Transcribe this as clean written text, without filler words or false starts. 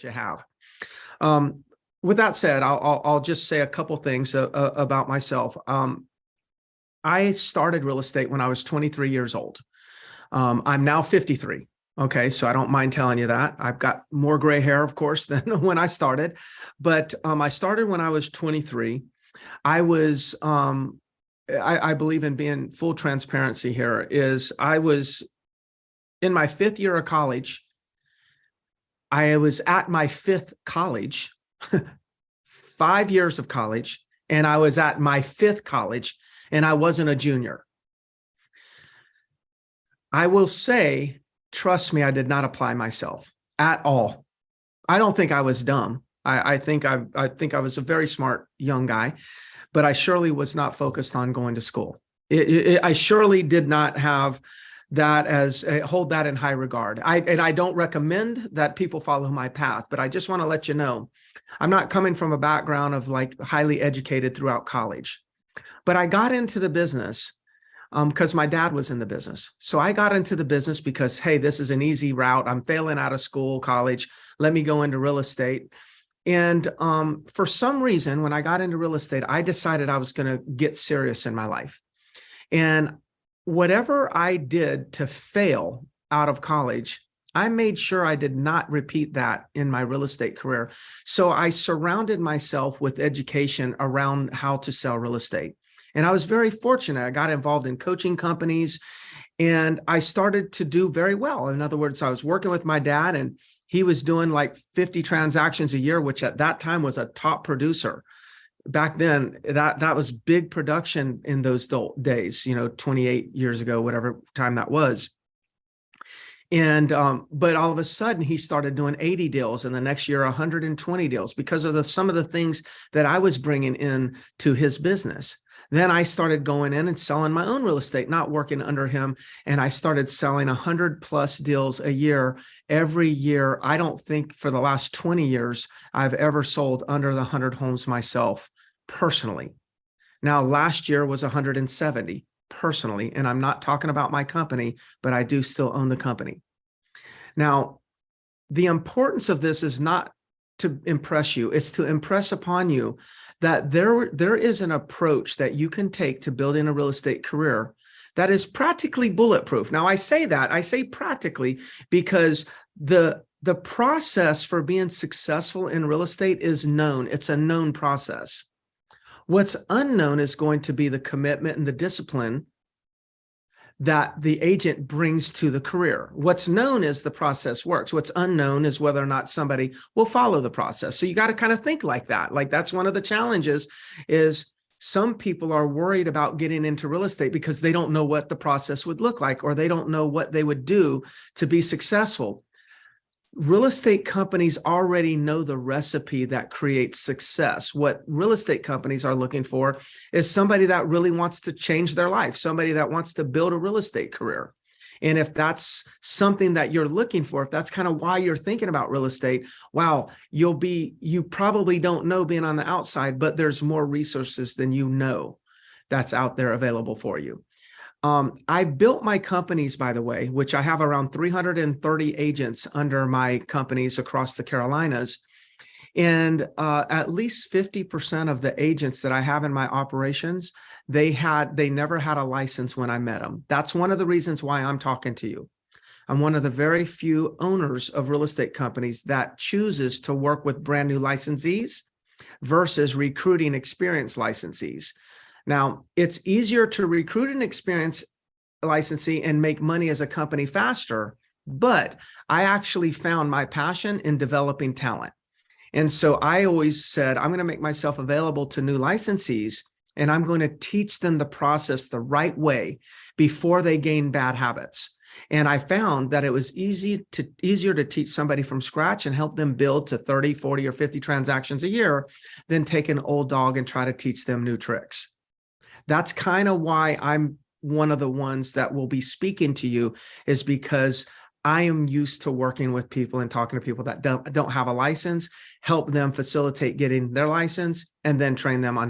that you have. With that said, I'll just say a couple things about myself. I started real estate when I was 23 years old. I'm now 53. Okay, so I don't mind telling you that. I've got more gray hair, of course, than when I started. But I started when I was 23. I was, I believe in being full transparency here, is I was in my 5th year of college. I was at my 5th college, 5 years of college, and I was at my 5th college, and I wasn't a junior. I will say, trust me, I did not apply myself at all. I don't think I was dumb. I think I was a very smart young guy, but I surely was not focused on going to school. I surely did not have that as hold that in high regard. I don't recommend that people follow my path, but I just want to let you know, I'm not coming from a background of like highly educated throughout college, but I got into the business because my dad was in the business. So I got into the business because, hey, this is an easy route. I'm failing out of school, college. Let me go into real estate. And for some reason, when I got into real estate, I decided I was going to get serious in my life. And whatever I did to fail out of college, I made sure I did not repeat that in my real estate career. So I surrounded myself with education around how to sell real estate. And I was very fortunate. I got involved in coaching companies and I started to do very well. In other words, I was working with my dad and he was doing like 50 transactions a year, which at that time was a top producer. Back then, that was big production in those days, 28 years ago, whatever time that was. And but all of a sudden he started doing 80 deals and the next year 120 deals because of some of the things that I was bringing in to his business. Then I started going in and selling my own real estate, not working under him. And I started selling 100+ deals a year. Every year, I don't think for the last 20 years, I've ever sold under the 100 homes myself personally. Now, last year was 170 personally, and I'm not talking about my company, but I do still own the company. Now, the importance of this is not to impress you, it's to impress upon you that there is an approach that you can take to building a real estate career that is practically bulletproof. Now, I say practically because the process for being successful in real estate is known. It's a known process. What's unknown is going to be the commitment and the discipline that the agent brings to the career. What's known is the process works. What's unknown is whether or not somebody will follow the process. So you got to kind of think like that. Like that's one of the challenges is some people are worried about getting into real estate because they don't know what the process would look like, or they don't know what they would do to be successful. Real estate companies already know the recipe that creates success. What real estate companies are looking for is somebody that really wants to change their life, somebody that wants to build a real estate career. And if that's something that you're looking for, if that's kind of why you're thinking about real estate, wow, you probably don't know being on the outside, but there's more resources than you know that's out there available for you. I built my companies, by the way, which I have around 330 agents under my companies across the Carolinas. And at least 50% of the agents that I have in my operations, they never had a license when I met them. That's one of the reasons why I'm talking to you. I'm one of the very few owners of real estate companies that chooses to work with brand new licensees versus recruiting experienced licensees. Now, it's easier to recruit an experienced licensee and make money as a company faster, but I actually found my passion in developing talent. And so I always said, I'm going to make myself available to new licensees, and I'm going to teach them the process the right way before they gain bad habits. And I found that it was easier to teach somebody from scratch and help them build to 30, 40, or 50 transactions a year than take an old dog and try to teach them new tricks. That's kind of why I'm one of the ones that will be speaking to you, is because I am used to working with people and talking to people that don't have a license, help them facilitate getting their license, and then train them on